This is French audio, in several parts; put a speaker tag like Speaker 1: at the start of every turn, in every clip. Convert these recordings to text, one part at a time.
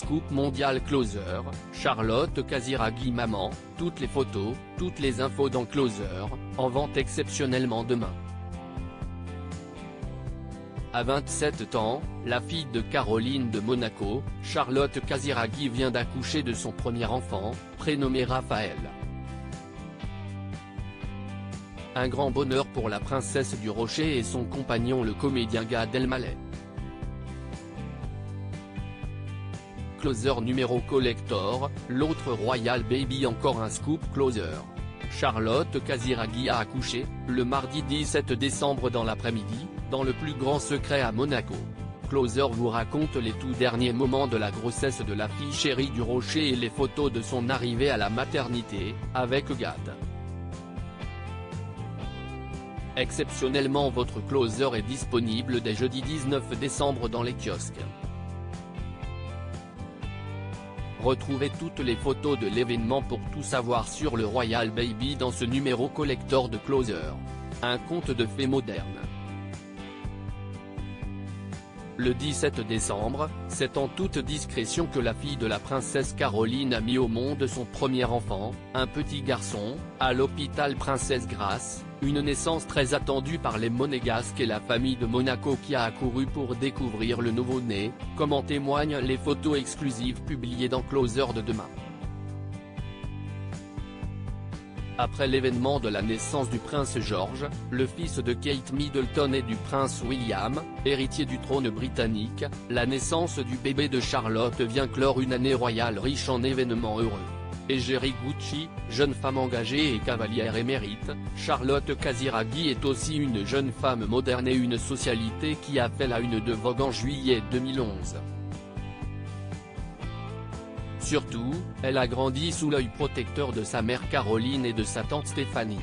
Speaker 1: Scoop mondial Closer, Charlotte Casiraghi maman, toutes les photos, toutes les infos dans Closer, en vente exceptionnellement demain. À 27 ans, la fille de Caroline de Monaco, Charlotte Casiraghi vient d'accoucher de son premier enfant, prénommé Raphaël. Un grand bonheur pour la princesse du Rocher et son compagnon le comédien Gad Elmaleh. Closer numéro collector, l'autre Royal Baby. Encore un scoop Closer. Charlotte Casiraghi a accouché, le mardi 17 décembre dans l'après-midi, dans le plus grand secret à Monaco. Closer vous raconte les tout derniers moments de la grossesse de la fille chérie du Rocher et les photos de son arrivée à la maternité, avec Gad. Exceptionnellement, votre Closer est disponible dès jeudi 19 décembre dans les kiosques. Retrouvez toutes les photos de l'événement pour tout savoir sur le Royal Baby dans ce numéro collector de Closer. Un conte de fées moderne. Le 17 décembre, c'est en toute discrétion que la fille de la princesse Caroline a mis au monde son premier enfant, un petit garçon, à l'hôpital Princesse Grace, une naissance très attendue par les monégasques et la famille de Monaco qui a accouru pour découvrir le nouveau-né, comme en témoignent les photos exclusives publiées dans Closer de demain. Après l'événement de la naissance du prince George, le fils de Kate Middleton et du prince William, héritier du trône britannique, la naissance du bébé de Charlotte vient clore une année royale riche en événements heureux. Égérie Gucci, jeune femme engagée et cavalière émérite, Charlotte Casiraghi est aussi une jeune femme moderne et une socialité qui a fait la une de Vogue en juillet 2011. Surtout, elle a grandi sous l'œil protecteur de sa mère Caroline et de sa tante Stéphanie.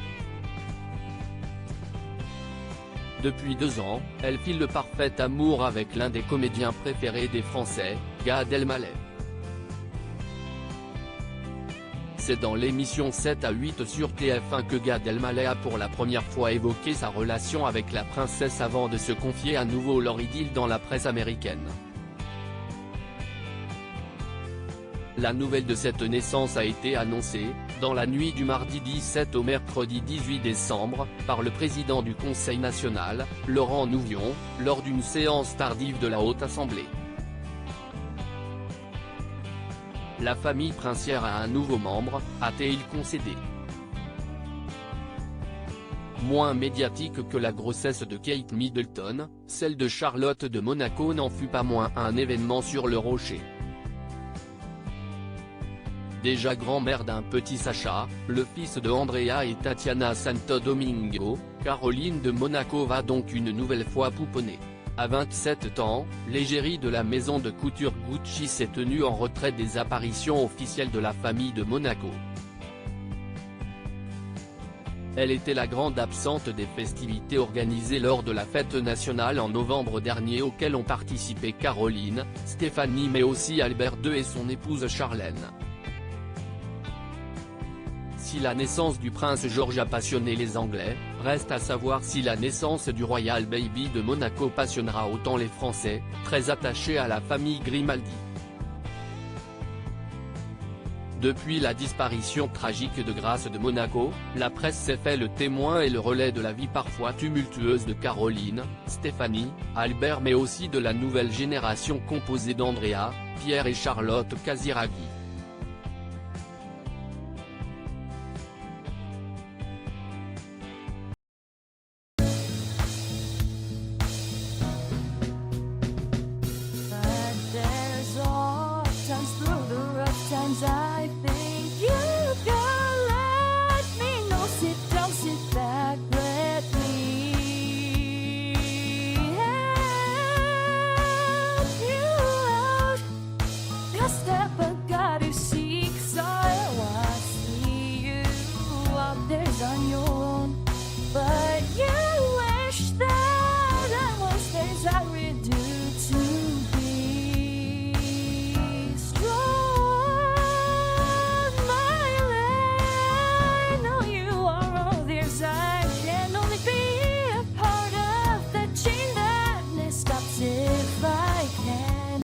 Speaker 1: Depuis 2 ans, elle file le parfait amour avec l'un des comédiens préférés des Français, Gad Elmaleh. C'est dans l'émission 7 à 8 sur TF1 que Gad Elmaleh a pour la première fois évoqué sa relation avec la princesse avant de se confier à nouveau leur idylle dans la presse américaine. La nouvelle de cette naissance a été annoncée, dans la nuit du mardi 17 au mercredi 18 décembre, par le président du Conseil national, Laurent Nouvion, lors d'une séance tardive de la Haute Assemblée. La famille princière a un nouveau membre, a-t-il concédé. Moins médiatique que la grossesse de Kate Middleton, celle de Charlotte de Monaco n'en fut pas moins un événement sur le Rocher. Déjà grand-mère d'un petit Sacha, le fils de Andrea et Tatiana Santo Domingo, Caroline de Monaco va donc une nouvelle fois pouponner. À 27 ans, l'égérie de la maison de couture Gucci s'est tenue en retrait des apparitions officielles de la famille de Monaco. Elle était la grande absente des festivités organisées lors de la fête nationale en novembre dernier auxquelles ont participé Caroline, Stéphanie mais aussi Albert II et son épouse Charlène. Si la naissance du prince George a passionné les Anglais, reste à savoir si la naissance du Royal Baby de Monaco passionnera autant les Français, très attachés à la famille Grimaldi. Depuis la disparition tragique de Grace de Monaco, la presse s'est fait le témoin et le relais de la vie parfois tumultueuse de Caroline, Stéphanie, Albert mais aussi de la nouvelle génération composée d'Andrea, Pierre et Charlotte Casiraghi.